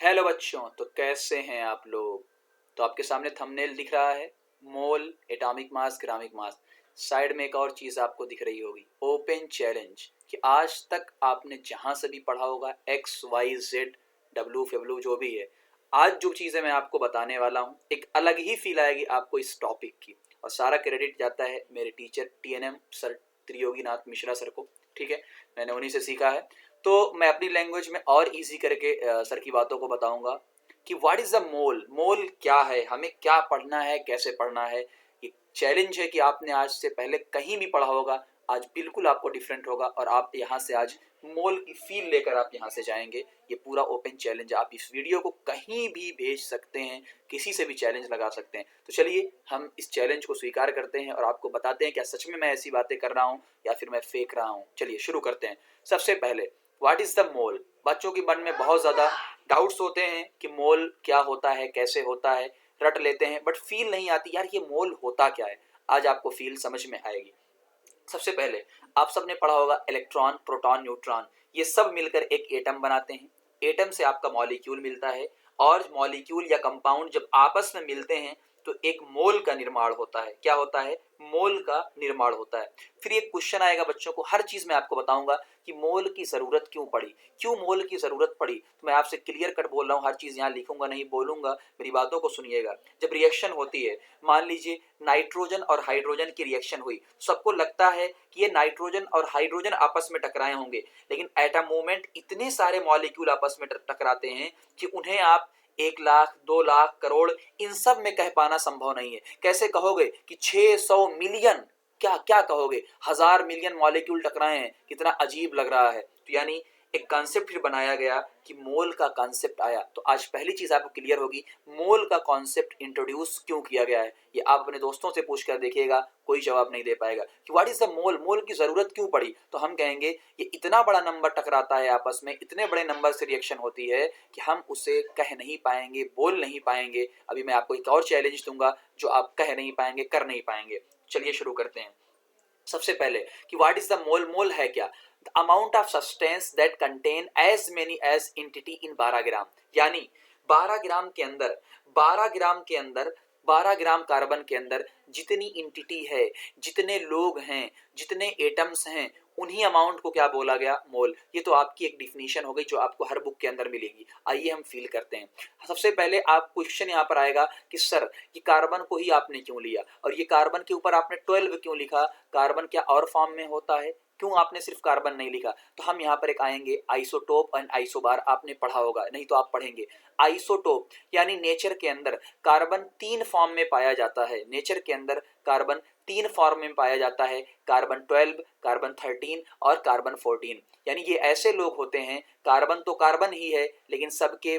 Hello बच्चों, तो कैसे हैं आप लोग। तो आपके सामने थंबनेल दिख रहा है, मोल, एटॉमिक मास, ग्रामिक मास। साइड में एक और चीज़ आपको दिख रही होगी, ओपन चैलेंज, कि आज तक आपने जहाँ से भी पढ़ा होगा एक्स वाई जेड डब्ल्यू फेब्लू जो भी है, आज जो चीज़ें मैं आपको बताने वाला हूँ एक अलग ही फील आएगी आपको इस टॉपिक की। और सारा क्रेडिट जाता है मेरे teacher TNM sir Triyoginath Mishra sir को। ठीक है, मैंने उन्हीं से सीखा है। तो मैं अपनी लैंग्वेज में और इजी करके सर की बातों को बताऊंगा कि व्हाट इज द मोल, मोल क्या है, हमें क्या पढ़ना है, कैसे पढ़ना है। ये चैलेंज है कि आपने आज से पहले कहीं भी पढ़ा होगा, आज बिल्कुल आपको डिफरेंट होगा और आप यहाँ से आज मोल की फील लेकर आप यहाँ से जाएंगे। ये पूरा ओपन चैलेंज, आप इस वीडियो को कहीं भी भेज सकते हैं, किसी से भी चैलेंज लगा सकते हैं। तो चलिए हम इस चैलेंज को स्वीकार करते हैं और आपको बताते हैं क्या सच में मैं ऐसी बातें कर रहा हूँ या फिर मैं फेंक रहा हूँ। चलिए शुरू करते हैं। सबसे पहले व्हाट इज द मोल। बच्चों के मन में बहुत ज़्यादा डाउट्स होते हैं कि मोल क्या होता है, कैसे होता है, रट लेते हैं बट फील नहीं आती यार ये मोल होता क्या है। आज आपको फील समझ में आएगी। सबसे पहले आप सबने पढ़ा होगा इलेक्ट्रॉन, प्रोटॉन, न्यूट्रॉन, ये सब मिलकर एक एटम बनाते हैं। एटम से आपका मॉलिक्यूल मिलता है और मॉलिक्यूल या कंपाउंड जब आपस में मिलते हैं तो एक मोल का निर्माण होता है। क्या होता है? मोल का निर्माण होता है। फिर एक क्वेश्चन आएगा बच्चों को, हर चीज में आपको बताऊंगा कि मोल की जरूरत क्यों पड़ी, क्यों मोल की जरूरत पड़ी। तो मैं आपसे क्लियर कट बोल रहा हूँ, हर चीज यहाँ लिखूंगा नहीं, बोलूंगा, मेरी बातों को सुनिएगा। जब रिएक्शन होती है, मान लीजिए नाइट्रोजन और हाइड्रोजन की रिएक्शन हुई, सबको लगता है कि ये नाइट्रोजन और हाइड्रोजन आपस में टकराए होंगे, लेकिन एटम मूवमेंट इतने सारे मॉलिक्यूल आपस में टकराते हैं कि उन्हें आप 1 लाख, 2 लाख, करोड़, इन सब में कह पाना संभव नहीं है। कैसे कहोगे कि 600 मिलियन, क्या क्या कहोगे, 1000 मिलियन मॉलिक्यूल टकराए हैं, कितना अजीब लग रहा है। तो यानी एक कॉन्सेप्ट फिर बनाया गया कि मोल का कॉन्सेप्ट आया। तो आज पहली चीज आपको क्लियर होगी, मोल का कॉन्सेप्ट इंट्रोड्यूस क्यों किया गया है। ये आप अपने दोस्तों से पूछ कर देखिएगा, कोई जवाब नहीं दे पाएगा कि व्हाट इज द मोल, मोल की जरूरत क्यों पड़ी। तो हम कहेंगे ये इतना बड़ा नंबर टकराता है आपस में, इतने बड़े नंबर से रिएक्शन होती है कि हम उसे कह नहीं पाएंगे, बोल नहीं पाएंगे। अभी मैं आपको एक और चैलेंज दूंगा जो आप कह नहीं पाएंगे, कर नहीं पाएंगे। चलिए शुरू करते हैं। सबसे पहले कि what is the mole, mole है क्या। The amount of substance that contain as many as entity in 12 gram. यानी 12 ग्राम के अंदर, 12 ग्राम के अंदर, 12 ग्राम कार्बन के अंदर जितनी इंटिटी है, जितने लोग हैं, जितने एटम्स हैं, उन्हीं अमाउंट को क्या बोला गया, मोल। ये तो आपकी एक डिफिनीशन हो गई जो आपको हर बुक के अंदर मिलेगी। आइए हम फील करते हैं। सबसे पहले आप क्वेश्चन यहाँ पर आएगा कि सर ये कार्बन को ही आपने क्यों लिया और ये कार्बन के ऊपर आपने 12 क्यों लिखा, कार्बन क्या और फॉर्म में होता है, क्यों आपने सिर्फ कार्बन नहीं लिखा। तो हम यहाँ पर एक आएंगे, आइसोटोप एंड आइसोबार आपने पढ़ा होगा, नहीं तो आप पढ़ेंगे। आइसोटोप यानी नेचर के अंदर कार्बन 3 फॉर्म में पाया जाता है। नेचर के अंदर कार्बन 3 फॉर्म में पाया जाता है, कार्बन 12, कार्बन 13 और कार्बन 14। यानी ये ऐसे लोग होते हैं, कार्बन तो कार्बन ही है लेकिन सबके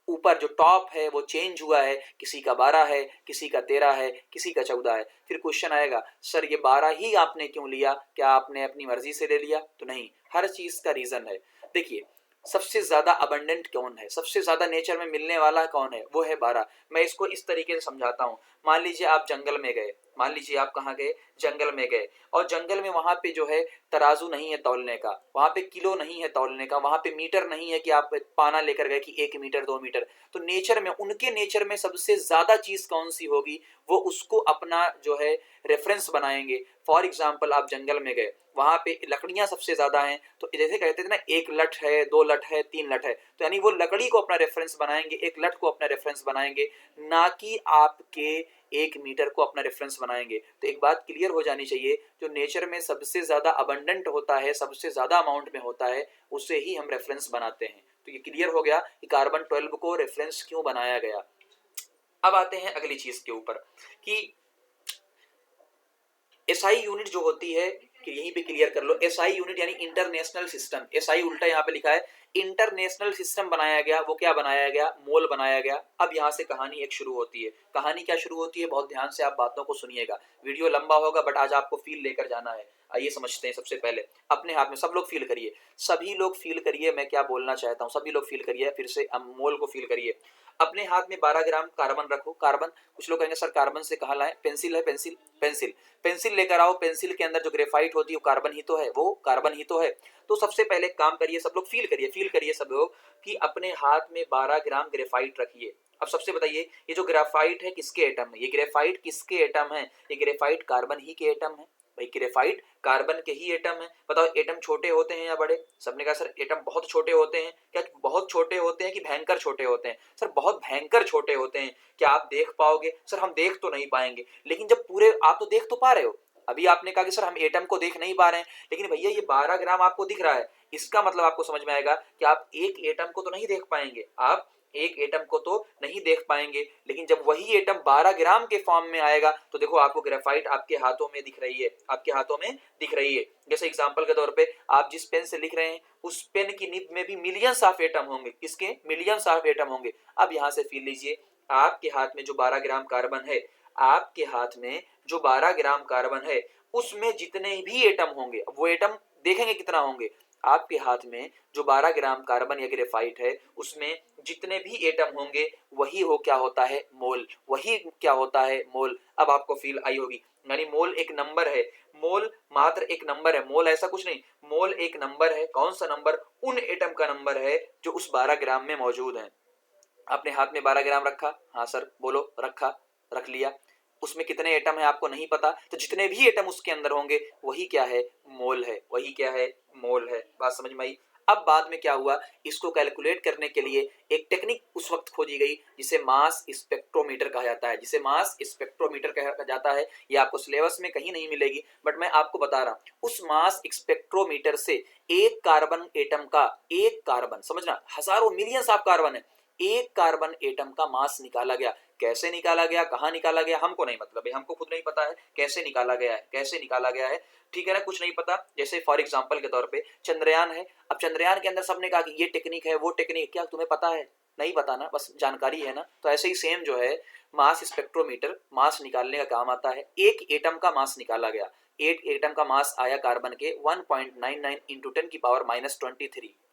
ऊपर जो टॉप है वो चेंज हुआ है, किसी का 12 है, किसी का 13 है, किसी का 14 है। फिर क्वेश्चन आएगा सर ये 12 ही आपने क्यों लिया, क्या आपने अपनी मर्जी से ले लिया। तो नहीं, हर चीज का रीजन है। देखिए सबसे ज्यादा अबंडेंट कौन है, सबसे ज्यादा नेचर में मिलने वाला कौन है, वो है 12। मैं इसको इस तरीके से समझाता हूँ। मान लीजिए आप जंगल में गए, मान लीजिए आप कहाँ गए, जंगल में गए, और जंगल में वहां पे जो है तराजू नहीं है तौलने का, वहां पे किलो नहीं है तौलने का, वहां पे मीटर नहीं है कि आप पाना लेकर गए कि 1 मीटर 2 मीटर। तो नेचर में, उनके नेचर में सबसे ज्यादा चीज कौन सी होगी, वो उसको अपना जो है रेफरेंस बनाएंगे। फॉर एग्जाम्पल आप जंगल में गए, वहां पे लकड़ियां सबसे ज्यादा हैं, तो जैसे कहते थे ना 1 लठ है, 2 लठ है, 3 लठ है, तो यानी वो लकड़ी को अपना रेफरेंस बनाएंगे, 1 लठ को अपना रेफरेंस बनाएंगे, ना कि आपके 1 मीटर को अपना रेफरेंस बनाएंगे। तो एक बात क्लियर हो जानी चाहिए, जो नेचर में सबसे ज्यादा अबंडेंट होता है, सबसे ज्यादा अमाउंट में होता है, उसे ही हम रेफरेंस बनाते हैं। तो ये क्लियर हो गया कि कार्बन 12 को रेफरेंस क्यों बनाया गया। अब आते हैं अगली चीज के ऊपर कि एसआई यूनिट जो होती है, कि यहीं पे क्लियर कर लो, एसआई यूनिट यानी इंटरनेशनल सिस्टम। एसआई उल्टा यहाँ पे लिखा है, इंटरनेशनल सिस्टम बनाया गया। वो क्या बनाया गया, मोल बनाया गया। अब यहाँ से कहानी एक शुरू होती है। कहानी क्या शुरू होती है, बहुत ध्यान से आप बातों को सुनिएगा। वीडियो लंबा होगा बट आज आपको फील लेकर जाना है। आइए समझते हैं। सबसे पहले अपने हाथ में, सब लोग फील करिए, सभी लोग फील करिए, मैं क्या बोलना चाहता हूँ, सभी लोग फील करिए, फिर से मोल को फील करिए। अपने हाथ में 12 ग्राम कार्बन रखो। कार्बन, कुछ लोग कहेंगे सर कार्बन से कहाँ लाए, पेंसिल है, पेंसिल, पेंसिल, पेंसिल लेकर आओ। पेंसिल के अंदर जो ग्रेफाइट होती है वो कार्बन ही तो है, वो कार्बन ही तो है। तो सबसे पहले काम करिए, सब लोग फील करिए, फील करिए सब लोग कि अपने हाथ में 12 ग्राम ग्रेफाइट रखिए। अब सबसे बताइए, ये जो ग्रेफाइट है किसके एटम है, ये ग्रेफाइट किसके एटम है, ये ग्रेफाइट कार्बन ही के एटम है। भाई ग्रेफाइट कार्बन के ही एटम है। बताओ एटम छोटे होते हैं या बड़े? सबने कहा सर एटम बहुत छोटे होते हैं। क्या बहुत छोटे होते हैं कि भयंकर छोटे होते हैं? सर बहुत भयंकर छोटे होते हैं। क्या आप देख पाओगे? सर हम देख तो नहीं पाएंगे, लेकिन जब पूरे, आप तो देख तो पा रहे हो। अभी आपने कहा कि सर हम एटम को देख नहीं पा रहे हैं, लेकिन भैया ये 12 ग्राम आपको दिख रहा है, इसका मतलब आपको समझ में आएगा कि आप एक एटम को तो नहीं देख पाएंगे, आप एक एटम को तो नहीं देख पाएंगे, लेकिन जब वही एटम 12 ग्राम के फॉर्म में आएगा तो देखो आपको ग्रेफाइट आपके हाथों में दिख रही है, आपके हाथों में दिख रही है। जैसे एग्जांपल के तौर पे आप जिस पेन से लिख रहे हैं उस पेन की निब में भी मिलियंस ऑफ एटम होंगे, किसके? मिलियंस ऑफ एटम होंगे। अब यहां से फील लीजिए, आपके हाथ में जो 12 ग्राम कार्बन है, आपके हाथ में जो 12 ग्राम कार्बन है उसमें जितने भी एटम होंगे, वो एटम देखेंगे कितना होंगे, आपके हाथ में जो 12 ग्राम कार्बन या ग्रेफाइट है उसमें जितने भी एटम होंगे वही हो क्या होता है, मोल, वही क्या होता है, मोल। अब आपको फील आई होगी, यानी मोल एक नंबर है, मोल मात्र एक नंबर है, मोल ऐसा कुछ नहीं, मोल एक नंबर है। कौन सा नंबर? उन एटम का नंबर है जो उस 12 ग्राम में मौजूद है। अपने हाथ में 12 ग्राम रखा, हाँ सर बोलो, रखा, रख लिया, उसमें कितने एटम है आपको नहीं पता, तो जितने भी एटम उसके अंदर होंगे वही क्या है, मोल है, वही क्या है, मोल है। बात समझ में आई? अब बाद में क्या हुआ, इसको कैलकुलेट करने के लिए एक टेक्निक उस वक्त खोजी गई जिसे मास स्पेक्ट्रोमीटर कहा जाता है, जिसे मास स्पेक्ट्रोमीटर कहा जाता है। ये आपको सिलेबस में कहीं नहीं मिलेगी, बट मैं आपको बता रहा हूं। उस मास स्पेक्ट्रोमीटर से एक कार्बन एटम का, एक कार्बन, समझना हजारों मिलियंस ऑफ कार्बन है, एक कार्बन एटम का मास निकाला गया। कैसे निकाला गया, कहां निकाला गया, हमको नहीं मतलब है, हमको खुद नहीं पता है कैसे निकाला गया है, कैसे निकाला गया है, ठीक है ना, कुछ नहीं पता। जैसे फॉर एग्जांपल के तौर पे चंद्रयान है, अब चंद्रयान के अंदर सबने कहा कि ये टेक्निक है, वो टेक्निक, क्या तुम्हें पता है? नहीं बताना, बस जानकारी है ना। तो ऐसे ही सेम जो है मास स्पेक्ट्रोमीटर, मास निकालने का काम आता है। एक एटम का मास निकाला गया, एक एटम का मास आया कार्बन के 1.99 इंटू 10 की पावर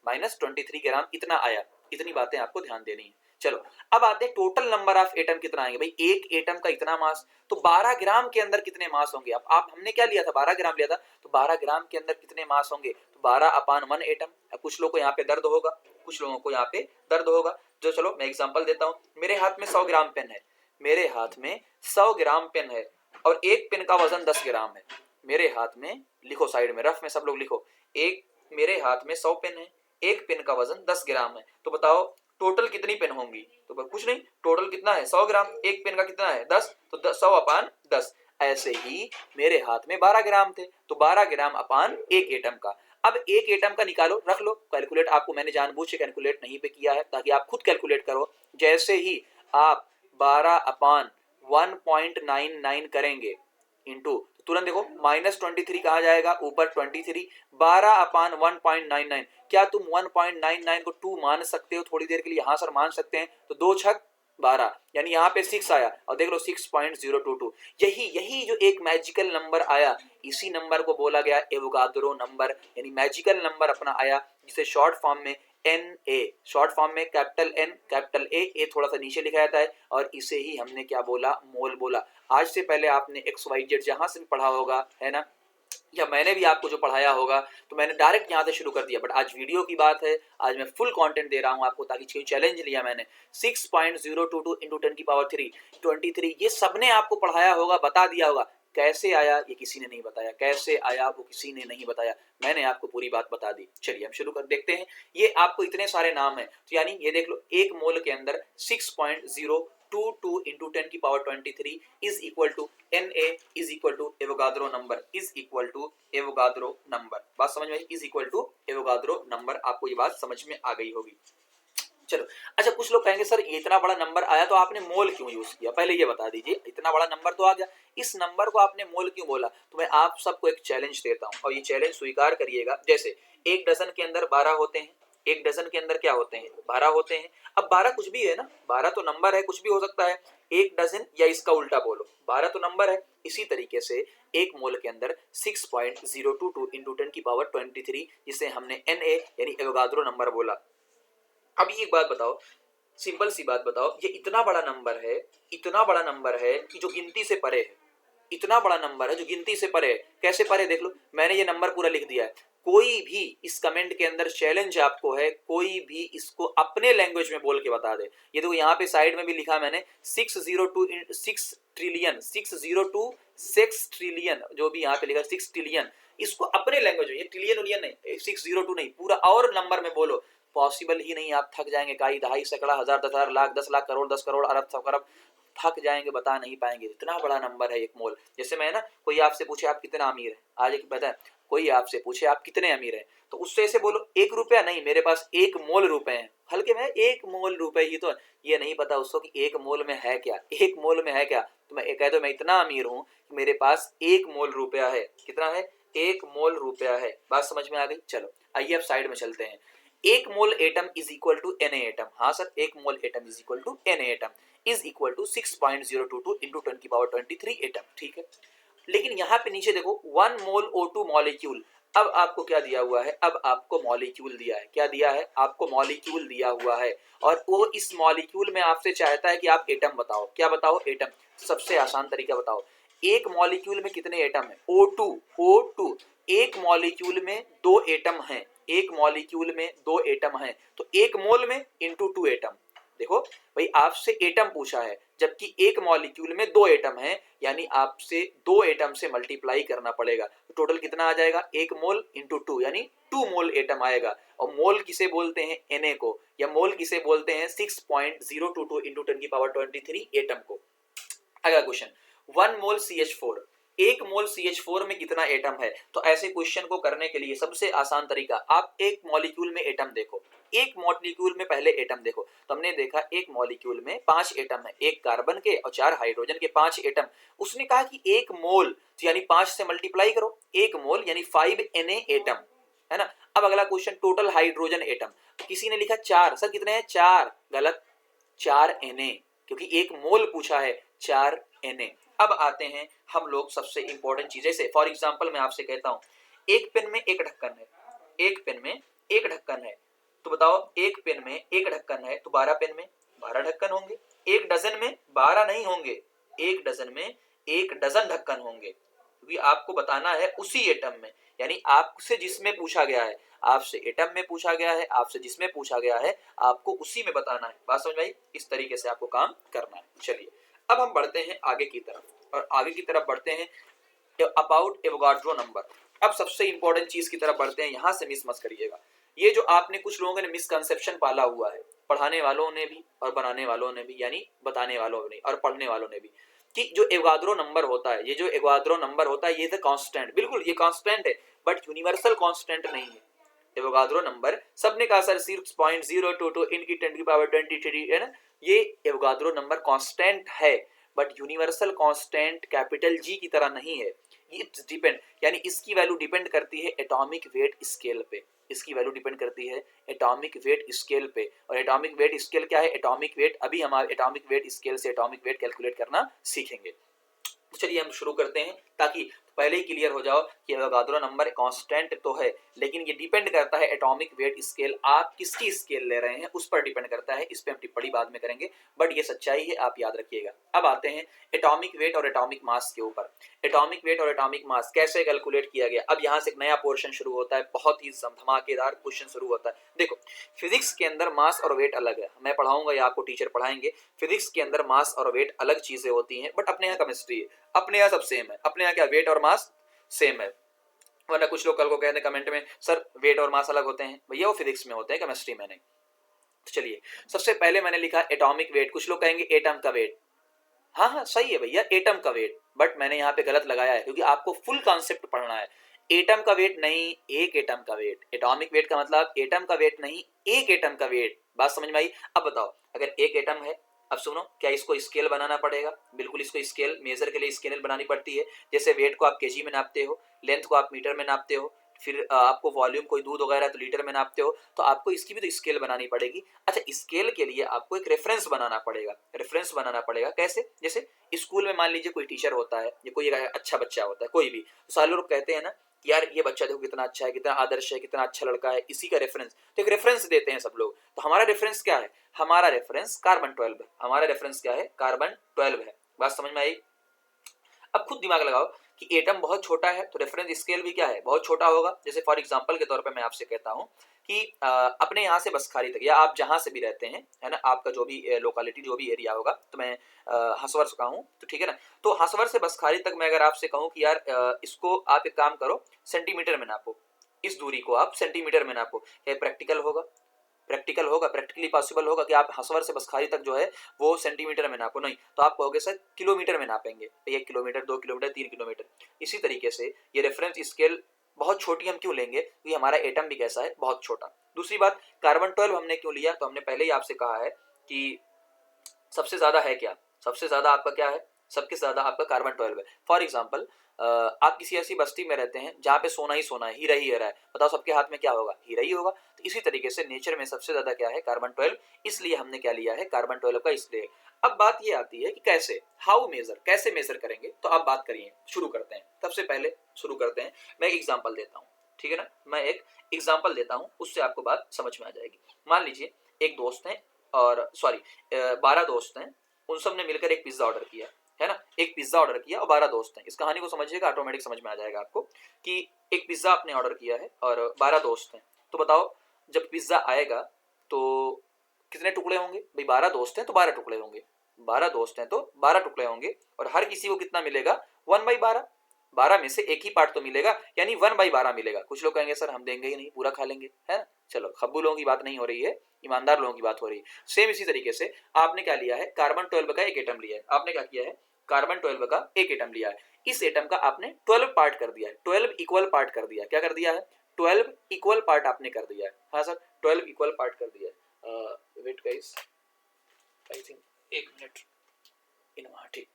-23 ग्राम, इतना आया। इतनी बातें आपको ध्यान देनी है। चलो अब आते हैं टोटल नंबर ऑफ एटम कितना आएंगे। भाई एक एटम का इतना मास, तो 12 ग्राम के अंदर कितने मास होंगे? अब आप, हमने क्या लिया था, 12 ग्राम लिया था, तो 12 ग्राम के अंदर कितने मास होंगे? तो 12/1 एटम। अब कुछ लोगों को यहाँ पे दर्द होगा, कुछ लोगों को यहाँ पे दर्द होगा, जो चलो मैं एग्जांपल देता हूँ। मेरे हाथ में 100 ग्राम पेन है, मेरे हाथ में 100 ग्राम पेन है और एक पेन का वजन 10 ग्राम है। मेरे हाथ में, लिखो साइड में, रफ में सब लोग लिखो, एक, मेरे हाथ में 100 पेन है, एक पेन का वजन 10 ग्राम है। तो बताओ टोटल कितनी पेन होंगी? तो कुछ नहीं, टोटल कितना है, 100 ग्राम, एक पेन का कितना है, 10, तो 100/10। ऐसे ही मेरे हाथ में 12 ग्राम थे, तो 12 ग्राम अपान एक एटम का। अब एक एटम का निकालो, रख लो कैलकुलेट, आपको मैंने जानबूझ के कैलकुलेट नहीं पे किया है ताकि आप खुद कैलकुलेट करो। जैसे ही आप 12/1.99 करेंगे इंटू, तुरंत देखो -23 कहा जाएगा, ऊपर 23, 12/1.99। क्या तुम 1.99 को 2 मान सकते हो थोड़ी देर के लिए? हाँ सर मान सकते हैं। तो 2 छक 12, यानी यहाँ पे 6 आया, और देख लो 6.022। यही जो एक मैजिकल नंबर आया, इसी नंबर को बोला गया एवोगाद्रो नंबर, यानी मैजिकल नंबर अपना आया, जिसे शॉर्ट फॉर्म में NA, शॉर्ट फॉर्म में कैपिटल N कैपिटल A थोड़ा सा नीचे लिखा जाता है, और इसे ही हमने क्या बोला, मोल बोला। आज से पहले आपने XYZ जहां से भी पढ़ा होगा, है ना, या मैंने भी आपको जो पढ़ाया होगा, तो मैंने डायरेक्ट यहाँ से शुरू कर दिया, बट आज वीडियो की बात है, आज मैं फुल कंटेंट दे रहा हूँ आपको, ताकि चैलेंज लिया मैंने। 6.022 इंटू 10 की पावर 3, 23, ये सबने आपको पढ़ाया होगा, बता दिया होगा। कैसे आया ये किसी ने नहीं बताया, कैसे आया वो किसी ने नहीं बताया, मैंने आपको पूरी बात बता दी। चलिए हम शुरू कर देखते हैं। ये आपको इतने सारे नाम है, तो यानी ये देख लो, एक मोल के अंदर 6.022 इंटू 10 की power 23 is equal to Na is equal to Avogadro number, is equal to Avogadro number. बात समझ में आई? Is equal to Avogadro number, आपको ये बात समझ में आ गई होगी। चलो अच्छा, कुछ लोग कहेंगे सर ये इतना बड़ा नंबर आया तो आपने मोल क्यों यूज किया? पहले ये बता दीजिए, इतना बड़ा नंबर तो आ गया, इस नंबर को आपने मोल क्यों बोला? तो मैं आप सबको एक चैलेंज देता हूं, और ये चैलेंज स्वीकार करिएगा। जैसे एक डजन के अंदर 12 होते हैं, एक डजन के अंदर क्या होते हैं, 12 होते हैं। अब 12 कुछ भी है ना, 12 तो नंबर है, कुछ भी हो सकता है। एक डजन या इसका उल्टा बोलो, 12 तो नंबर है। इसी तरीके से एक मोल के अंदर 6.022 इंटू 10⁻23 जिसे हमने Na यानी एवोगाद्रो नंबर बोला। अब ये एक बात बताओ, सिंपल सी बात बताओ, ये इतना बड़ा नंबर है, इतना बड़ा नंबर है कि जो गिनती से परे है, इतना बड़ा नंबर है जो गिनती से परे है। कैसे परे, देख लो, मैंने ये नंबर पूरा लिख दिया है। कोई भी इस कमेंट के अंदर चैलेंज आपको है, कोई भी इसको अपने लैंग्वेज में बोल के बता दे। ये देखो यहाँ पे साइड में भी लिखा मैंने 6 ट्रिलियन, जो भी यहाँ पे लिखा 6 ट्रिलियन, इसको अपने लैंग्वेज में, ये ट्रिलियन उलियन नहीं, 602 नहीं, पूरा और नंबर में बोलो। पॉसिबल ही नहीं, आप थक जाएंगे। काई दहाई सैकड़ा हजार 10,000 लाख 10 लाख करोड़ 10 करोड़ अरब 100 अरब, थक जाएंगे, बता नहीं पाएंगे। इतना बड़ा नंबर है एक मोल। जैसे मैं ना, कोई आपसे पूछे आप कितना अमीर है, आज एक पता है, कोई आपसे पूछे आप कितने अमीर हैं, तो उससे ऐसे बोलो 1 रुपया नहीं, मेरे पास 1 मोल रुपए हैं। हल्के में 1 मोल रुपए ही तो, ये नहीं पता उसको कि 1 मोल में है क्या, 1 मोल में है क्या। तो मैं कह दो मैं इतना अमीर हूं कि मेरे पास 1 मोल रुपया है। कितना है, 1 मोल रुपया है। बात समझ में आ गई। चलो आइए अब साइड में चलते हैं। 1 mole atom is equal to Na atom. हाँ sir, 1 mole atom is equal to Na atom is equal to 6.022 into 10⁻23 atom. ठीक है, लेकिन यहाँ पे नीचे देखो 1 मोल O2 मॉलिक्यूल। अब आपको क्या दिया हुआ है, अब आपको मॉलिक्यूल दिया है। क्या दिया है आपको, मॉलिक्यूल दिया हुआ है। और वो इस मॉलिक्यूल में आपसे चाहता है कि आप एटम बताओ। क्या बताओ, एटम। सबसे आसान तरीका बताओ, एक मॉलिक्यूल में कितने एटम है, O2। एक मॉलिक्यूल में 2 एटम हैं, एक मॉलिक्यूल में 2 एटम हैं, तो 1 मोल में इंटू 2 एटम। देखो भाई, आपसे एटम पूछा है, जबकि एक मॉलिक्यूल में 2 एटम हैं, यानी आपसे 2 एटम से मल्टीप्लाई करना पड़ेगा। तो टोटल कितना आ जाएगा, 1 मोल इंटू 2 यानी 2 मोल एटम आएगा। और मोल किसे बोलते हैं, Na को, या मोल किसे बोलते हैं 6.022 इंटू 10⁻23 एटम को। अगला क्वेश्चन, 1 मोल CH4, 1 मोल CH4 में कितना एटम है। तो ऐसे क्वेश्चन को करने के लिए सबसे आसान तरीका, आप एक मॉलिक्यूल में एटम देखो, एक मॉलिक्यूल में पहले एटम देखो। तो हमने देखा एक मॉलिक्यूल में 5 एटम है, 1 कार्बन के और 4 हाइड्रोजन के, 5 एटम। उसने कहा कि 1 मोल तो यानी 5 से मल्टीप्लाई करो, 1 मोल यानी 5 Na एटम, है ना। अब अगला क्वेश्चन, टोटल हाइड्रोजन एटम। तो किसी ने लिखा 4, सर कितने हैं, 4, गलत, 4 Na, क्योंकि 1 मोल पूछा है, 4 Na। अब आते हैं हम लोग सबसे इंपॉर्टेंट चीजें से। फॉर एग्जांपल मैं आपसे कहता हूं, एक पेन में एक ढक्कन है, एक पेन में एक ढक्कन है, तो बताओ एक पेन में एक ढक्कन है तो 12 पेन में 12 ढक्कन होंगे। एक डजन में 12 नहीं होंगे, एक डजन में 1 डजन ढक्कन होंगे, क्योंकि आपको बताना है उसी एटम में, यानी आपसे जिसमें पूछा गया है, आपसे एटम में पूछा गया है, आपसे जिसमें पूछा गया है, आपको उसी में बताना है। बात समझ में आई, इस तरीके से आपको काम करना है। चलिए अब हम बढ़ते हैं आगे की तरफ, और आगे की तरफ बढ़ते हैं अबाउट एवोगाड्रो नंबर। अब सबसे इंपॉर्टेंट चीज की तरफ बढ़ते हैं, यहां से मिस मत करिएगा। ये जो आपने कुछ लोगों ने मिसकंसेप्शन पाला हुआ है, पढ़ाने वालों ने भी और बनाने वालों ने भी, यानी बताने वालों ने और पढ़ने वालों ने भी, कि जो एवोगाड्रो नंबर होता है, ये जो एवोगाड्रो नंबर होता है, ये द कांस्टेंट, बिल्कुल ये कांस्टेंट है, बट यूनिवर्सल कांस्टेंट नहीं है। एवोगाड्रो नंबर सबने कहा सर 6.022 इनकी 10⁻23 है ना, ये एवोगाड्रो नंबर कांस्टेंट है, but universal constant capital G की तरह नहीं है। इट डिपेंड, यानी इसकी वैल्यू डिपेंड करती है एटॉमिक वेट स्केल पे, इसकी वैल्यू डिपेंड करती है एटॉमिक वेट स्केल पे। और एटॉमिक वेट स्केल क्या है, एटॉमिक वेट, अभी हम एटॉमिक वेट स्केल से एटॉमिक वेट कैलकुलेट करना सीखेंगे। चलिए हम शुरू करते हैं, ताकि पहले ही क्लियर हो जाओ कि एवोगाड्रो नंबर कांस्टेंट तो है, लेकिन ये डिपेंड करता है एटॉमिक वेट स्केल, आप किसकी स्केल ले रहे हैं उस पर डिपेंड करता है। इस पे हम टिप्पणी बाद में करेंगे, बट ये सच्चाई है, आप याद रखिएगा। अब आते हैं एटॉमिक वेट और एटॉमिक मास के ऊपर। एटॉमिक वेट और एटॉमिक मास कैसे कैलकुलेट किया गया। अब यहाँ से एक नया पोर्शन शुरू होता है, बहुत ही धमाकेदार क्वेश्चन शुरू होता है। देखो फिजिक्स के अंदर मास और वेट अलग है, मैं पढ़ाऊंगा या आपको टीचर पढ़ाएंगे। फिजिक्स के अंदर मास और वेट अलग चीजें होती हैं, बट अपने यहाँ केमिस्ट्री है, अपने यहाँ सब सेम है। अपने यहाँ क्या, वेट और मास सेम है, वरना कुछ लोग कल को कहते हैं कमेंट में सर वेट और मास अलग होते हैं, भैया वो फिजिक्स में होते हैं, केमिस्ट्री में नहीं। तो चलिए सबसे पहले मैंने लिखा एटॉमिक वेट, कुछ लोग कहेंगे एटम का वेट, हाँ हाँ सही है भैया एटम का वेट, बट मैंने यहाँ पे गलत लगाया है, क्योंकि आपको फुल कॉन्सेप्ट पढ़ना है। एटम का वेट नहीं, एक एटम का वेट। एटॉमिक वेट का मतलब एटम का वेट नहीं, एक एटम का वेट। बात समझ में आई। अब बताओ अगर एक एटम है, अब सुनो, क्या इसको स्केल बनाना पड़ेगा, बिल्कुल इसको स्केल मेजर के लिए स्केल बनानी पड़ती है। जैसे वेट को आप केजी में नापते हो, लेंथ को आप मीटर में नापते हो, फिर आपको वॉल्यूम कोई दूध वगैरह तो लीटर में नापते हो, तो आपको इसकी भी तो स्केल बनानी पड़ेगी। अच्छा, स्केल के लिए आपको एक रेफरेंस बनाना पड़ेगा। रेफरेंस बनाना पड़ेगा कैसे? जैसे स्कूल में मान लीजिए कोई टीचर होता है या कोई एक अच्छा बच्चा होता है, कोई भी, तो सारे लोग कहते हैं ना कि यार ये बच्चा देखो कितना अच्छा है, कितना आदर्श है, कितना अच्छा लड़का है, इसी का रेफरेंस, तो एक रेफरेंस देते हैं सब लोग। तो हमारा रेफरेंस क्या है? हमारा रेफरेंस कार्बन 12 है। हमारा रेफरेंस क्या है? कार्बन 12 है। बात समझ में आई? अब खुद दिमाग लगाओ कि एटम बहुत छोटा है तो रेफरेंस स्केल भी क्या है? बहुत छोटा होगा। जैसे फॉर एग्जांपल के तौर पे मैं आपसे कहता हूं कि अपने यहाँ से बसखाली तक, या आप जहां से भी रहते हैं, है ना, आपका जो भी लोकेलिटी, जो भी एरिया होगा, तो मैं हंसवर्ष का हूँ, तो ठीक है ना, तो हंसवर्ष से बसखाली तक मैं अगर आपसे कहूँ कि यार इसको आप एक काम करो, सेंटीमीटर में नापो, इस दूरी को आप सेंटीमीटर में नापो, क्या प्रैक्टिकल होगा? प्रैक्टिकल होगा? प्रैक्टिकली पॉसिबल होगा कि आप हंसवर से बसखाली तक जो है वो सेंटीमीटर में नापो? नहीं। तो आप कहोगे सर किलोमीटर में नापेंगे, 1 किलोमीटर, 2 किलोमीटर, 3 किलोमीटर। इसी तरीके से ये रेफरेंस स्केल बहुत छोटी हम क्यों लेंगे? क्योंकि हमारा एटम भी कैसा है? बहुत छोटा। दूसरी बात, कार्बन 12 हमने क्यों लिया? तो हमने पहले ही आपसे कहा है कि सबसे ज्यादा है क्या? सबसे ज्यादा आपका क्या है? सबसे ज्यादा आपका कार्बन 12 है। फॉर एग्जाम्पल, आप किसी ऐसी बस्ती में रहते हैं जहाँ पे सोना ही सोना है, हीरा ही हीरा है, बताओ सबके हाथ में क्या होगा? हीरा ही होगा। तो इसी तरीके से नेचर में सबसे ज्यादा क्या है? कार्बन 12। इसलिए हमने क्या लिया है? कार्बन 12 का। इसलिए अब बात ये आती है कि कैसे, हाउ मेजर, कैसे मेजर करेंगे? तो आप बात करिए, शुरू करते हैं। सबसे पहले शुरू करते हैं, मैं एक एग्जाम्पल देता हूँ, ठीक है ना, मैं एक एग्जाम्पल देता हूँ, उससे आपको बात समझ में आ जाएगी। मान लीजिए एक दोस्त है, और सॉरी 12 दोस्त हैं, उन सब ने मिलकर एक पिज्जा ऑर्डर किया, है ना, एक पिज्जा ऑर्डर किया और 12 दोस्त हैं। इस कहानी को समझिएगा, ऑटोमेटिक समझ में आ जाएगा आपको कि एक पिज्जा आपने ऑर्डर किया है और 12 दोस्त हैं। तो बताओ जब पिज्जा आएगा तो कितने टुकड़े होंगे? भाई 12 दोस्त हैं तो 12 टुकड़े होंगे, 12 दोस्त हैं तो 12 टुकड़े होंगे, और हर किसी को कितना मिलेगा? 1/12। 12 में से एक ही पार्ट तो मिलेगा, यानी 1/12 मिलेगा। कुछ लोग कहेंगे सर हम देंगे ही नहीं, पूरा खा लेंगे, है ना। चलो, खब्बू लोगों की बात नहीं हो रही है, ईमानदार लोगों की बात हो रही है। सेम इसी तरीके से आपने क्या लिया है? कार्बन 12 का एक एटम लिया है। आपने क्या किया है? कार्बन 12 का एक एटम लिया है। इस एटम का आपने 12 पार्ट कर दिया है, 12 इक्वल पार्ट कर दिया है। क्या कर दिया है? 12 इक्वल पार्ट आपने कर दिया है। हाँ सर, 12 इक्वल पार्ट कर दिया है। Wait guys, I think 1 minute in वहाँ, ठीक।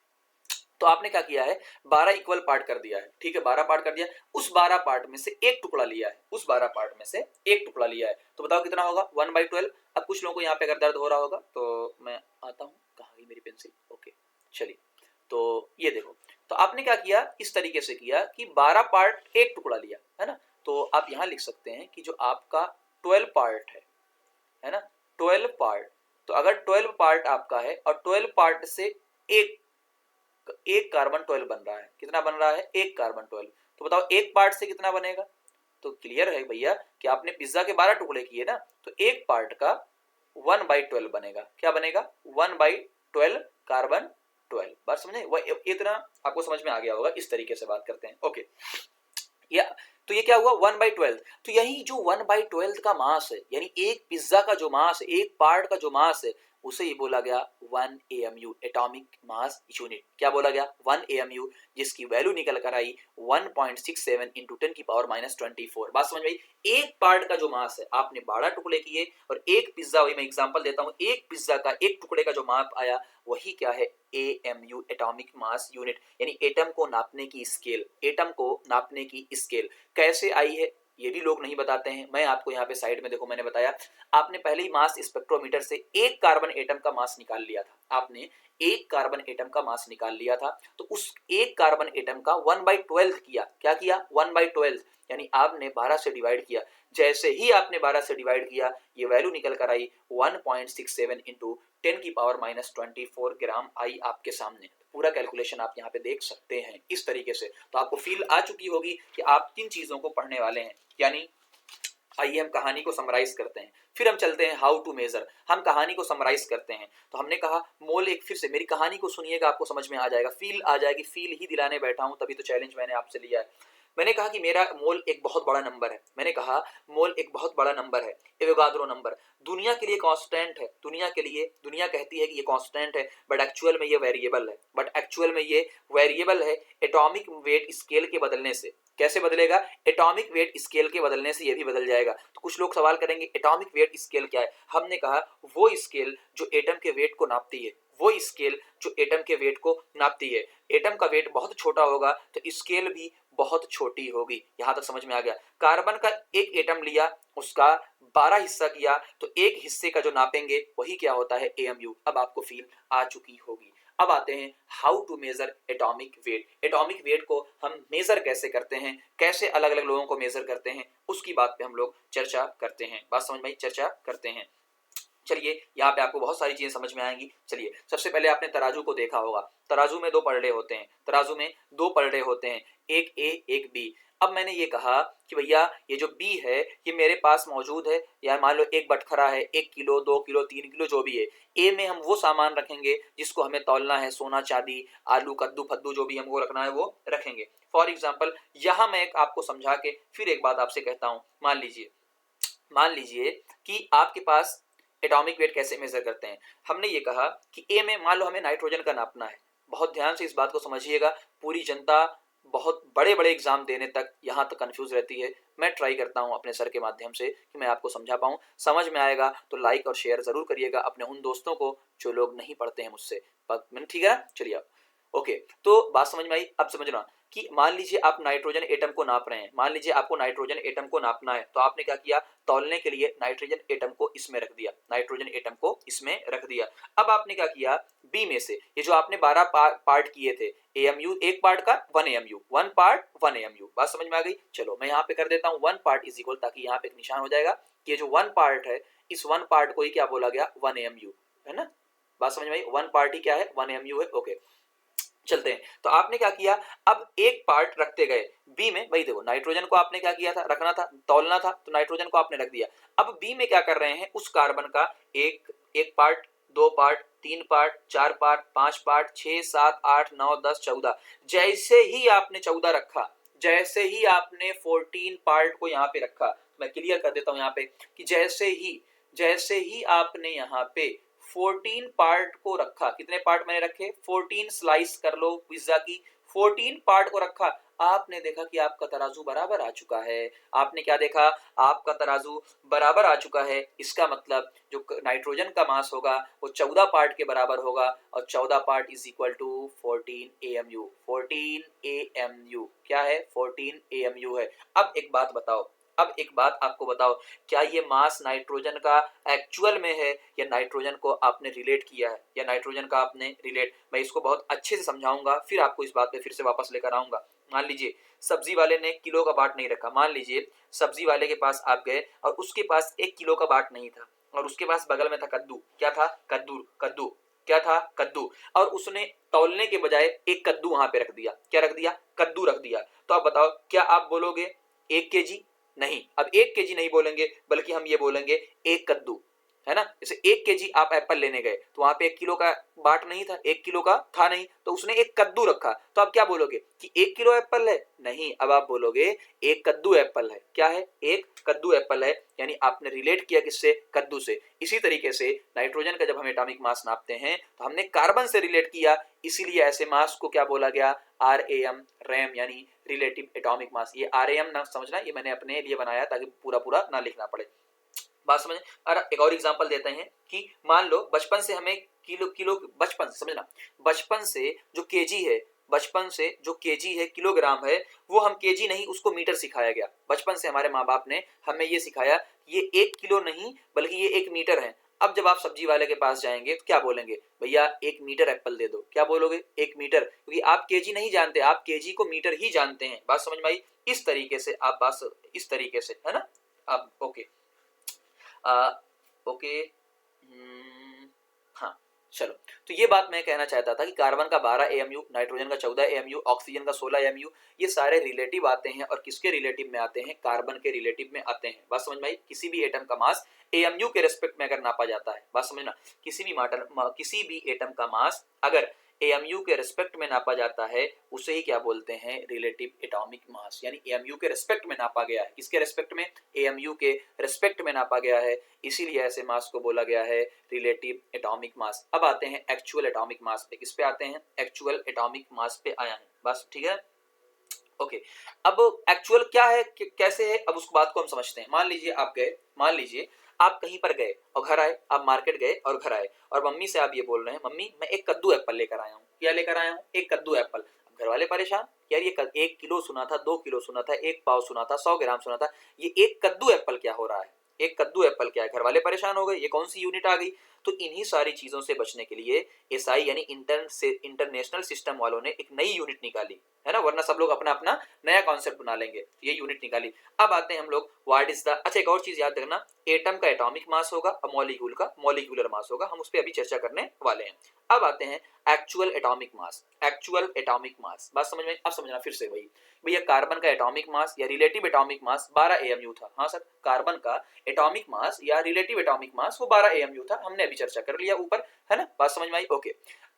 तो आपने क्या किया है? 12 इक्वल पार्ट कर दिया है, ठीक है, 12 पार्ट कर दिया। उस 12 पार्ट में से एक टुकड़ा लिया है, उस 12 पार्ट में से एक टुकड़ा लिया है। तो बताओ कितना होगा? 1/12। अब कुछ लोगों को यहाँ पे अगर दर्द हो रहा होगा तो मैं आता हूँ, कहाँ गई मेरी पेंसिल? ओके, चलिए, तो ये देखो, तो आपने क्या किया? इस तरीके से किया कि 12 पार्ट एक टुकड़ा लिया, है ना। तो आप यहाँ लिख सकते हैं कि जो आपका 12 पार्ट है ना, 12 पार्ट, तो अगर 12 पार्ट आपका है और 12 पार्ट से एक एक कार्बन 12 बन रहा है, कितना बन रहा है? एक कार्बन 12। तो बताओ एक पार्ट से कितना बनेगा? तो क्लियर है भैया कि आपने पिज्जा के 12 टुकड़े किए ना, तो एक पार्ट का 1/12 बनेगा। क्या बनेगा? 1/12 कार्बन 12। बात समझे? वह इतना आपको समझ में आ गया होगा। इस तरीके से बात करते हैं, ओके। या तो ये क्या हुआ? 1/12। तो यही जो 1/12 का मास है, यानी एक पिज्जा का जो मास है, एक पार्ट का जो मास है, उसे ही बोला गया 1 AMU, एटॉमिक मास यूनिट। क्या बोला गया? 1 AMU, जिसकी वैल्यू निकल कर आई 1.67 इंटू 10⁻²4। बात समझ में आई? एक पार्ट का जो मास है, आपने 12 टुकड़े किए, और एक पिज्जा, वही मैं एग्जांपल देता हूं, एक पिज्जा का एक टुकड़े का जो माप आया, वही क्या है? AMU, एटॉमिक मास यूनिट, यानी एटम को नापने की स्केल। एटम को नापने की स्केल कैसे आई है ये भी लोग नहीं बताते हैं। मैं आपको यहाँ पे साइड में देखो, मैंने बताया, आपने पहले ही मास स्पेक्ट्रोमीटर से एक कार्बन एटम का मास निकाल लिया था। आपने एक कार्बन एटम का मास निकाल लिया था, तो उस एक कार्बन एटम का 1/12 किया। क्या किया? 1/12, यानी आपने 12 से डिवाइड किया। जैसे ही आपने 12 से डिवाइड किया, ये वैल्यू निकल कर आई 1.67 इंटू 10⁻²4 ग्राम आई आपके सामने। पूरा कैलकुलेशन आप यहाँ पे देख सकते हैं इस तरीके से। तो आपको फील आ चुकी होगी कि आप किन चीजों को पढ़ने वाले हैं। यानी आइए हम कहानी को समराइज करते हैं, फिर हम चलते हैं हाउ टू मेजर। हम कहानी को समराइज करते हैं। तो हमने कहा मोल, एक फिर से मेरी कहानी को सुनिएगा, आपको समझ में आ जाएगा, फील आ जाएगी। फील ही दिलाने बैठा हूं, तभी तो चैलेंज मैंने आपसे लिया है। मैंने कहा कि मेरा मोल एक बहुत बड़ा नंबर है। मैंने कहा मोल एक बहुत बड़ा नंबर है, एवोगाद्रो नंबर। दुनिया के लिए कांस्टेंट है, दुनिया के लिए, दुनिया कहती है कि ये कांस्टेंट है, बट एक्चुअल में ये वेरिएबल है। बट एक्चुअल में ये वेरिएबल है एटॉमिक वेट स्केल के बदलने से। कैसे बदलेगा? एटॉमिक वेट स्केल के बदलने से ये भी बदल जाएगा। तो कुछ लोग सवाल करेंगे एटॉमिक वेट स्केल क्या है? हमने कहा वो स्केल जो एटम के वेट को नापती है, वो स्केल जो एटम के वेट को नापती है। एटम का वेट बहुत छोटा होगा तो स्केल भी बहुत छोटी होगी। यहां तक समझ में आ गया। कार्बन का एक एटम लिया, उसका 12 हिस्सा किया, तो एक हिस्से का जो नापेंगे वही क्या होता है, AMU। अब आपको फील आ चुकी होगी। अब आते हैं how to measure atomic weight. Atomic weight को हम मेजर कैसे करते हैं, कैसे अलग अलग लोगों को मेजर करते हैं, उसकी बात पे हम लोग चर्चा करते हैं। बात समझ में आई? चर्चा करते हैं। चलिए, यहाँ पे आपको बहुत सारी चीजें समझ में आएंगी। चलिए, सबसे पहले आपने तराजू को देखा होगा। तराजू में दो पलड़े होते हैं, तराजू में दो पलड़े होते हैं, एक ए एक बी। अब मैंने ये कहा कि भैया ये जो बी है ये मेरे पास मौजूद है, या मान लो एक बटखरा है, 1 किलो 2 किलो 3 किलो जो भी है। ए में हम वो सामान रखेंगे जिसको हमें तौलना है, सोना चांदी आलू कद्दू फद्दू जो भी हमको रखना है वो रखेंगे। फॉर एग्जाम्पल यहाँ मैं आपको समझा के फिर एक बात आपसे कहता हूँ। मान लीजिए कि आपके पास एटॉमिक वेट कैसे मेजर करते हैं। हमने ये कहा कि ए में मान लो हमें नाइट्रोजन का नापना है। बहुत ध्यान से इस बात को समझिएगा, पूरी जनता बहुत बड़े बड़े एग्जाम देने तक यहाँ तक कंफ्यूज रहती है। मैं ट्राई करता हूँ अपने सर के माध्यम से कि मैं आपको समझा पाऊँ। समझ में आएगा तो लाइक और शेयर जरूर करिएगा अपने उन दोस्तों को जो लोग नहीं पढ़ते हैं मुझसे। ठीक है, चलिए अब ओके। तो बात समझ में आई। अब समझना कि मान लीजिए आप नाइट्रोजन एटम को नाप रहे हैं, मान लीजिए आपको नाइट्रोजन एटम को नापना है, तो आपने क्या किया, तौलने के लिए नाइट्रोजन एटम को इसमें रख दिया, नाइट्रोजन एटम को इसमें रख दिया। अब आपने क्या किया, बी में से ये जो आपने 12 पार्ट किए थे, AMU एक पार्ट का 1 AMU, 1 पार्ट 1 AMU। बात समझ में आ गई। चलो मैं यहाँ पे कर देता हूँ 1 पार्ट इज इक्वल, ताकि यहाँ पे एक निशान हो जाएगा कि ये जो 1 पार्ट है, इस 1 पार्ट को ही क्या बोला गया, 1 AMU, है ना। बात समझ में आई। 1 पार्ट ही क्या है, 1 AMU है। ओके, चलते हैं। तो आपने क्या किया, अब एक पार्ट रखते गए बी में। भाई देखो, नाइट्रोजन को आपने क्या किया था, रखना था, तौलना था, तो नाइट्रोजन को आपने रख दिया। अब बी में क्या कर रहे हैं, उस कार्बन का एक part, 2 part, 3 part, 4 part, 5 part, 6 7 8 9 10 14। जैसे ही आपने 14 रखा, जैसे ही आपने 14 पार्ट को यहाँ पे रखा, मैं क्लियर कर देता हूँ यहाँ पे कि जैसे ही आपने यहाँ पे 14 पार्ट को रखा, कितने पार्ट मैंने रखे, 14 स्लाइस कर लो पिज्जा की, 14 पार्ट को रखा, आपने देखा कि आपका तराजू बराबर आ चुका है। आपने क्या देखा, आपका तराजू बराबर आ चुका है। इसका मतलब जो नाइट्रोजन का मास होगा वो 14 पार्ट के बराबर होगा, और 14 part is equal to 14 AMU। 14 AMU क्या है, 14 AMU है। अब एक बात बताओ, अब एक बात आपको बताओ, क्या ये मास नाइट्रोजन का एक्चुअल में है, या नाइट्रोजन को आपने रिलेट किया है, या नाइट्रोजन का आपने रिलेट। मैं इसको बहुत अच्छे से समझाऊंगा, फिर आपको इस बात पे फिर से वापस लेकर आऊंगा। मान लीजिए सब्जी वाले ने किलो का बाट नहीं रखा, मान लीजिए सब्जी वाले के पास आप गए और उसके पास 1 किलो का बाट नहीं था, और उसके पास बगल में था कद्दू। क्या था, कद्दू क्या था, कद्दू। और उसने तौलने के बजाय एक कद्दू वहां पे रख दिया। क्या रख दिया, कद्दू रख दिया। तो आप बताओ, क्या आप बोलोगे 1 केजी? नहीं, अब 1 केजी नहीं बोलेंगे, बल्कि हम ये बोलेंगे 1 कद्दू, है ना। जैसे 1 केजी आप एप्पल लेने गए तो वहां पे 1 किलो का बाट नहीं था, 1 किलो का था नहीं, तो उसने एक कद्दू रखा। तो आप क्या बोलोगे कि 1 किलो एप्पल है? नहीं, अब आप बोलोगे 1 कद्दू एप्पल है। क्या है, 1 कद्दू एप्पल है, यानी आपने रिलेट किया किससे, कद्दू से। इसी तरीके से नाइट्रोजन का जब हम एटॉमिक मास नापते हैं तो हमने कार्बन से रिलेट किया, इसीलिए ऐसे मास को क्या बोला गया, RAM, रैम, यानी रिलेटिव एटॉमिक मास। ये RAM ना समझना, ये मैंने अपने लिए बनाया ताकि पूरा पूरा ना लिखना पड़े। बात समझ। और एक और एग्जांपल देते हैं कि मान लो बचपन से हमें किलो बचपन से समझना, बचपन से जो केजी है, बचपन से जो केजी है, किलोग्राम है, वो हम केजी नहीं, उसको मीटर सिखाया गया। बचपन से हमारे माँ बाप ने हमें ये सिखाया ये 1 किलो नहीं बल्कि ये 1 मीटर है। अब जब आप सब्जी वाले के पास जाएंगे तो क्या बोलेंगे, भैया 1 मीटर एप्पल दे दो। क्या बोलोगे, 1 मीटर, क्योंकि आप केजी नहीं जानते, आप केजी को मीटर ही जानते हैं। बात समझ में आई। इस तरीके से आप बात, इस तरीके से, है ना। अब ओके, ओके, हाँ चलो। तो ये बात मैं कहना चाहता था कि कार्बन का 12 AMU, नाइट्रोजन का 14 AMU, ऑक्सीजन का 16 AMU, ये सारे रिलेटिव आते हैं। और किसके रिलेटिव में आते हैं, कार्बन के रिलेटिव में आते हैं। बात समझ में आई। किसी भी एटम का मास AMU के रेस्पेक्ट में अगर नापा जाता है, बात समझना, किसी भी एटम का मास अगर AMU के रेस्पेक्ट में नापा जाता है, उसे ही क्या बोलते हैं, रिलेटिव एटॉमिक मास। यानी AMU के रेस्पेक्ट में नापा गया है। किसके रेस्पेक्ट में, AMU के रेस्पेक्ट में नापा गया है, इसीलिए ऐसे मास को बोला गया है रिलेटिव एटॉमिक मास। अब आते हैं एक्चुअल एटॉमिक मास पे। किस पे आते हैं, एक्चुअल एटॉमिक मास पे आया है। बस ठीक है, ओके। अब एक्चुअल क्या है, कैसे है, अब उस बात को हम समझते हैं। मान लीजिए आप कहीं पर गए और घर आए, आप मार्केट गए और घर आए, और मम्मी से आप ये बोल रहे हैं, मम्मी मैं एक कद्दू एप्पल लेकर आया हूँ। क्या लेकर आया हूँ, एक कद्दू एप्पल। घर वाले परेशान, यार ये 1 किलो सुना था, 2 किलो सुना था, 1 पाव सुना था, 100 ग्राम सुना था, ये 1 कद्दू एप्पल क्या हो रहा है, 1 कद्दू एप्पल क्या है। घर वाले परेशान हो गए, ये कौन सी यूनिट आ गई। तो इन्हीं सारी चीजों से बचने के लिए एसआई यानी इंटरनेशनल सिस्टम वालों ने एक नई यूनिट निकाली है ना, वरना सब लोग अपना अपना नया कॉन्सेप्ट बना लेंगे। ये यूनिट निकाली। अब आते हैं हम लोग व्हाट इज द, अच्छा एक और चीज याद रखना, एटम का एटॉमिक मास होगा और मॉलिक्यूल का मॉलिक्यूलर मास होगा, हम उस पर अभी चर्चा करने वाले हैं। अब आते हैं actual atomic mass. Actual atomic mass बात समझ में, अब समझना फिर से वही, भैया कार्बन का एटॉमिक मास या रिलेटिव एटॉमिक मास 12 AMU था। हाँ सर, कार्बन का एटॉमिक मास या रिलेटिव एटॉमिक मास वो 12 AMU था, हमने अभी चर्चा कर लिया ऊपर, है ना, बात समझ में आई। ओके,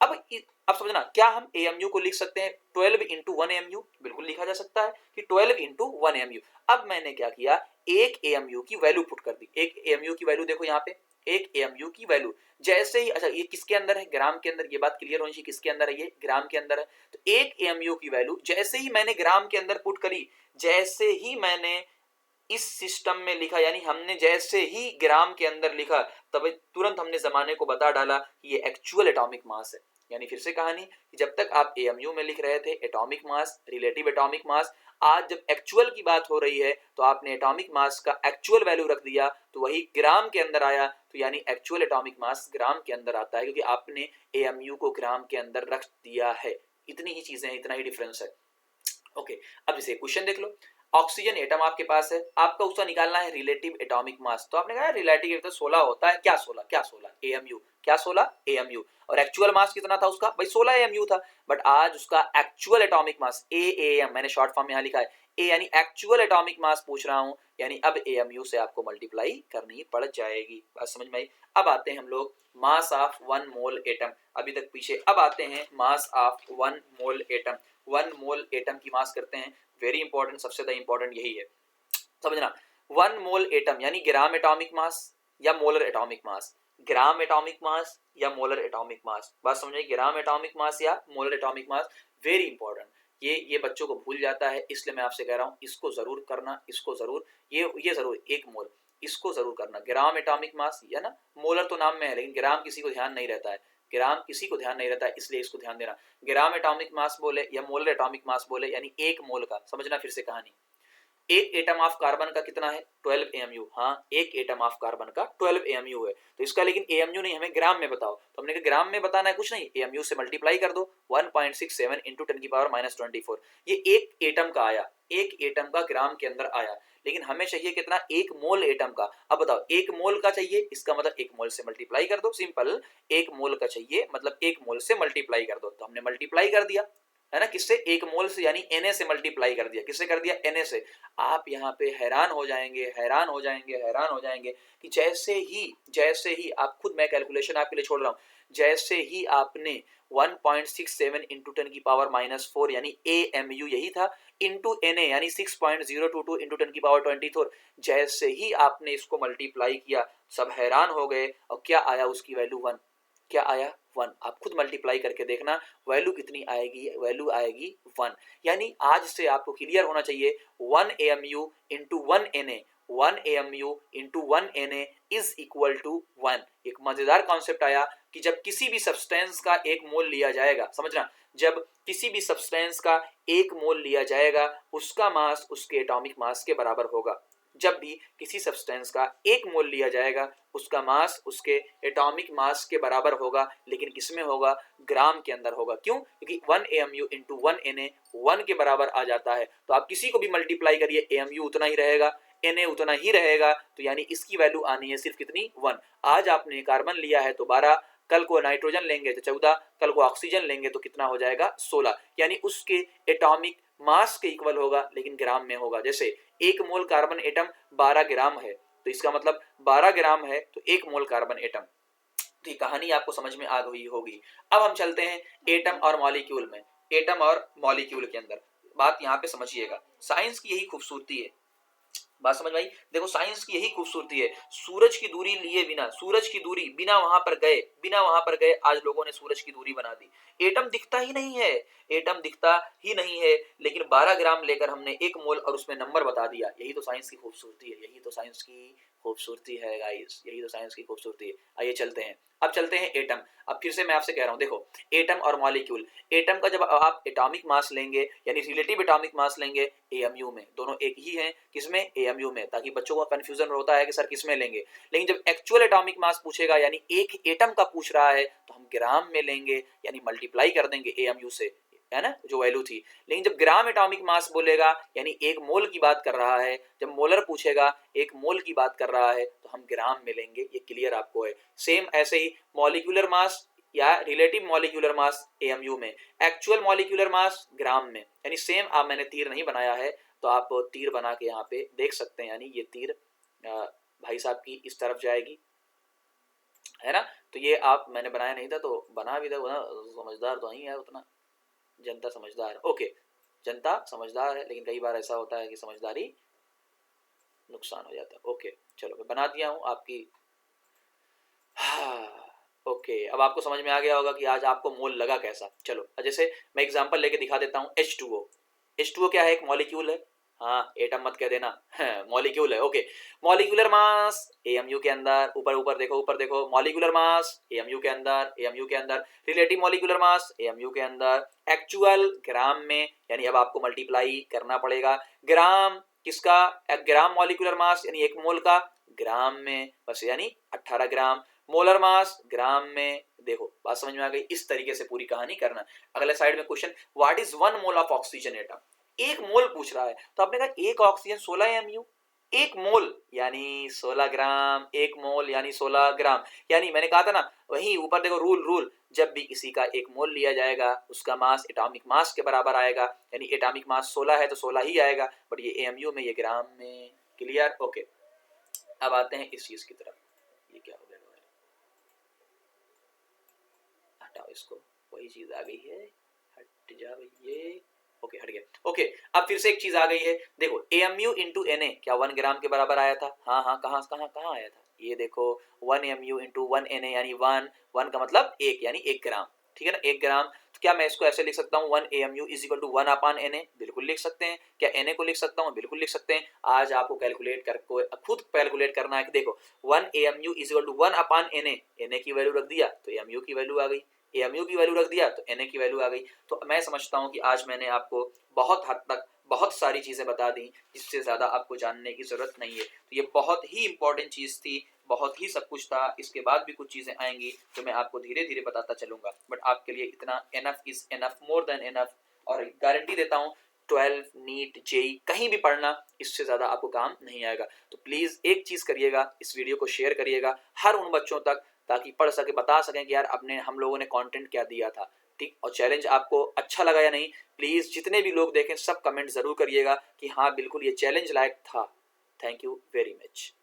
अब समझना, क्या हम AMU को लिख सकते हैं 12 इंटू 1 AMU? बिल्कुल लिखा जा सकता है कि 12 इंटू 1 AMU। अब मैंने क्या किया, एक AMU की वैल्यू पुट कर दी। एक AMU की वैल्यू देखो यहाँ पे, एक AMU की वैल्यू जैसे ही, अच्छा ये किसके अंदर है, ग्राम के अंदर, ये बात क्लियर होनी चाहिए, किसके अंदर है, ये ग्राम के अंदर है। तो एक AMU की वैल्यू जैसे ही मैंने ग्राम के अंदर पुट करी, जैसे ही मैंने इस सिस्टम में लिखा, यानी हमने जैसे ही ग्राम के अंदर लिखा, तब तुरंत हमने जमाने को बता डाला कि ये एक्चुअल एटॉमिक मास है। यानी फिर से कहानी, जब तक आप AMU में लिख रहे थे atomic mass, relative atomic mass, आज जब एक्चुअल की बात हो रही है तो आपने एटॉमिक मास का एक्चुअल वैल्यू रख दिया, तो वही ग्राम के अंदर आया, तो यानी एक्चुअल एटॉमिक मास ग्राम के अंदर आता है, क्योंकि आपने AMU को ग्राम के अंदर रख दिया है। इतनी ही चीजें हैं, इतना ही डिफरेंस है। ओके, अब जैसे क्वेश्चन देख लो, ऑक्सीजन एटम आपके पास है, आपका उसका निकालना है रिलेटिव एटॉमिक मास। तो आपने कहा रिलेटिव तो 16 होता है, क्या 16, क्या 16 AMU, क्या 16 AMU, और एक्चुअल मास कितना था उसका, भाई 16 AMU था। बट आज उसका एक्चुअल एटॉमिक मास AAM, मैंने शॉर्ट फॉर्म में यहाँ लिखा है ए, यानी एक्चुअल एटॉमिक मास पूछ रहा हूं, यानी अब AMU से आपको मल्टीप्लाई करनी पड़ जाएगी। बात समझ में आई। अब आते हैं हम लोग मास ऑफ 1 मोल एटम, अभी तक पीछे। अब आते हैं mass of 1 mole atom. 1 mole atom की मास करते हैं, वेरी इंपॉर्टेंट, सबसे ज्यादा इंपॉर्टेंट यही है समझना। 1 मोल एटम यानी ग्राम एटॉमिक मास या molar atomic mass, gram atomic mass या मोलर एटॉमिक मास, बात समझिए, ग्राम एटॉमिक मास या molar atomic mass, very important. ये बच्चों को भूल जाता है, इसलिए मैं आपसे कह रहा हूं इसको जरूर करना, इसको जरूर, ये जरूर 1 मोल, इसको जरूर करना। ग्राम एटॉमिक मास या ना, मोलर तो नाम में है लेकिन ग्राम किसी को ध्यान नहीं रहता है, ग्राम किसी को ध्यान नहीं रहता है, इसलिए इसको ध्यान देना। ग्राम एटॉमिक मास बोले या मोलर एटॉमिक मास बोले, यानी 1 मोल का, समझना फिर से कहानी। एक एटम ऑफ कार्बन का कितना है, 12 AMU। हाँ, एक एटम ऑफ कार्बन का 12 AMU है, तो इसका लेकिन AMU नहीं, हमें ग्राम में बताओ। तो हमने कहा ग्राम में बताना है, कुछ नहीं, AMU से मल्टीप्लाई कर दो, 1.67 इंटू 10⁻24। ये एक एटम का आया, एक एटम का ग्राम के अंदर आया, लेकिन हमें चाहिए कितना, 1 मोल एटम का। अब बताओ 1 मोल का चाहिए, इसका मतलब 1 मोल से मल्टीप्लाई कर दो, सिंपल। 1 मोल का चाहिए मतलब 1 मोल से मल्टीप्लाई कर दो, तो हमने मल्टीप्लाई कर दिया, है ना, किससे, 1 मोल से, यानी Na से मल्टीप्लाई कर दिया, किससे कर दिया, Na से। आप यहाँ पे हैरान हो जाएंगे, हैरान हो जाएंगे, हैरान हो जाएंगे कि जैसे ही आप खुद, मैं कैलकुलेशन आपके लिए छोड़ रहा हूँ, जैसे ही आपने 1.67 इंटू 10⁻⁻4 यानी AMU यही था, इंटू Na यानी 6.022 इंटू 10⁻24, जैसे ही आपने इसको मल्टीप्लाई किया, सब हैरान हो गए, और क्या आया उसकी वैल्यू 1, क्या आया 1। आप खुद मल्टीप्लाई करके देखना, वैल्यू कितनी आएगी, वैल्यू आएगी 1। यानी आज से आपको क्लियर होना चाहिए 1 AMU into 1 Na, 1 AMU into 1 Na is equal to 1। एक मजेदार कॉन्सेप्ट आया कि जब किसी भी सब्सटेंस का 1 मोल लिया जाएगा, समझना, जब किसी भी सब्सटेंस का 1 मोल लिया जाएगा, उसका मास उसके एटॉमिक मास के बराबर होगा। जब भी किसी सब्सटेंस का 1 मोल लिया जाएगा, उसका मास उसके एटॉमिक मास के बराबर होगा, लेकिन किसमें होगा, ग्राम के अंदर होगा। क्यों, क्योंकि 1 AMU इंटू 1 Na 1 के बराबर आ जाता है। तो आप किसी को भी मल्टीप्लाई करिए, AMU उतना ही रहेगा, Na उतना ही रहेगा, तो यानी इसकी वैल्यू आनी है सिर्फ कितनी, 1। आज आपने कार्बन लिया है तो 12, कल को नाइट्रोजन लेंगे तो 14, कल को ऑक्सीजन लेंगे तो कितना हो जाएगा, 16, यानी उसके एटॉमिक मास के इक्वल होगा, लेकिन ग्राम में होगा। जैसे 1 मोल कार्बन एटम 12 ग्राम है, तो इसका मतलब 12 ग्राम है तो 1 मोल कार्बन एटम। तो ये कहानी आपको समझ में आ गई होगी। अब हम चलते हैं एटम और मॉलिक्यूल में। एटम और मॉलिक्यूल के अंदर बात यहाँ पे समझिएगा, साइंस की यही खूबसूरती है, बात समझ में आई। देखो साइंस की यही खूबसूरती है, सूरज की दूरी लिए बिना, सूरज की दूरी बिना वहां पर गए आज लोगों ने सूरज की दूरी बना दी। एटम दिखता ही नहीं है, एटम दिखता ही नहीं है, लेकिन 12 ग्राम लेकर हमने 1 मोल और उसमें नंबर बता दिया। यही तो साइंस की खूबसूरती है, यही तो साइंस की खूबसूरती है गाइस, यही तो साइंस की खूबसूरती है। आइए चलते हैं, अब चलते हैं एटम। अब फिर से मैं आपसे कह रहा हूँ, देखो एटम और मॉलिक्यूल, एटम का जब आप एटॉमिक मास लेंगे यानी रिलेटिव एटॉमिक मास लेंगे एएमयू में, दोनों एक ही हैं, किसमें, एएमयू में, ताकि बच्चों को कंफ्यूजन होता है कि सर किसमें लेंगे। लेकिन जब एक्चुअल एटॉमिक मास पूछेगा यानी एक एटम का पूछ रहा है तो हम ग्राम में लेंगे, यानी मल्टीप्लाई कर देंगे एएमयू से, है ना, जो वैल्यू थी। लेकिन जब ग्राम एटॉमिक मास बोलेगा यानी एक मोल की बात कर रहा है, जब मोलर पूछेगा एक मोल की बात कर रहा है तो हम ग्राम में लेंगे, ये क्लियर आपको है। सेम ऐसे ही मॉलिक्यूलर मास या रिलेटिव मॉलिक्यूलर मास एएमयू में, एक्चुअल मॉलिक्यूलर मास ग्राम में, यानी सेम। आप, मैंने तीर नहीं बनाया है तो आप तीर बना के यहाँ पे देख सकते हैं, यानी ये तीर भाई साहब की इस तरफ जाएगी, है ना। तो ये आप, मैंने बनाया नहीं था तो बना भी था, समझदार तो नहीं है उतना, जनता समझदार, ओके, जनता समझदार है, लेकिन कई बार ऐसा होता है कि समझदारी नुकसान हो जाता है। ओके चलो, मैं बना दिया हूं आपकी। ओके, अब आपको समझ में आ गया होगा कि आज आपको मोल लगा कैसा। चलो जैसे मैं एग्जांपल लेके दिखा देता हूं, H2O। H2O क्या है, एक मॉलिक्यूल है, हाँ एटम मत कह देना, मॉलिक्यूल है। ओके, मॉलिक्यूलर मास एएमयू के अंदर, ऊपर ऊपर देखो, ऊपर देखो, मॉलिक्यूलर मास एएमयू के अंदर, एएमयू के अंदर, रिलेटिव मॉलिक्यूलर मास एएमयू के अंदर, एक्चुअल ग्राम में, यानी अब आपको मल्टीप्लाई करना पड़ेगा, ग्राम किसका, ग्राम मॉलिक्यूलर मास यानी एक मोल का, ग्राम में बस, यानी 18 ग्राम, मोलर मास ग्राम में। देखो बात समझ में आ गई, इस तरीके से पूरी कहानी करना। अगले साइड में question, what is 1 mole of oxygen atom, एक मोल पूछ रहा है, तो आपने कहा एक ऑक्सीजन 16 एमयू, एक मोल यानी 16 ग्राम, एक मोल यानी 16 ग्राम, यानी मैंने कहा था ना, वही ऊपर देखो रूल, जब भी किसी का एक मोल लिया जाएगा उसका मास एटॉमिक मास के बराबर आएगा, यानी एटॉमिक मास 16 है तो 16 ही आएगा, बट ये एमयू में, ये ग्राम में, क्लियर। ओके, अब आते हैं इस चीज की तरफ, ये क्या हो गया, हटाओ इसको, वही चीज आ गई है, हट जा भैया, ओके हट गया। ओके, अब फिर से एक चीज आ गई है, देखो एमयू इंटू एन ए क्या 1 ग्राम के बराबर आया था, हाँ हाँ, कहाँ कहाँ कहाँ आया था, ये देखो 1 एमयू इंटू 1 एन ए यानी 1 का मतलब एक, यानी 1 ग्राम, ठीक है ना, 1 ग्राम। तो क्या मैं इसको ऐसे लिख सकता हूँ 1 AMU is equal to 1 upon N A, बिल्कुल लिख सकते हैं। क्या एन ए को लिख सकता हूँ, बिल्कुल लिख सकते हैं। आज आपको कैलकुलेट कर, खुद कैलकुलेट करना है कि देखो 1 AMU is equal to 1 upon N A की वैल्यू रख दिया तो एमयू की वैल्यू आ गई, एमयू की वैल्यू रख दिया तो एन ए की वैल्यू आ गई। तो मैं समझता हूं कि आज मैंने आपको बहुत हद तक बहुत सारी चीजें बता दी, जिससे ज्यादा आपको जानने की जरूरत नहीं है। तो ये बहुत ही इंपॉर्टेंट चीज थी, बहुत ही सब कुछ था, इसके बाद भी कुछ चीजें आएंगी जो मैं आपको धीरे धीरे बताता चलूंगा, बट आपके लिए इतना enough is enough, more than enough. और गारंटी देता हूँ 12 नीट जेई कहीं भी पढ़ना, इससे ज्यादा आपको काम नहीं आएगा। तो प्लीज एक चीज करिएगा, इस वीडियो को शेयर करिएगा हर उन बच्चों तक, ताकि पढ़ सके, बता सकें कि यार अपने हम लोगों ने कंटेंट क्या दिया था, ठीक। और चैलेंज आपको अच्छा लगा या नहीं, प्लीज जितने भी लोग देखें सब कमेंट जरूर करिएगा कि हाँ बिल्कुल ये चैलेंज लायक था। Thank you very much.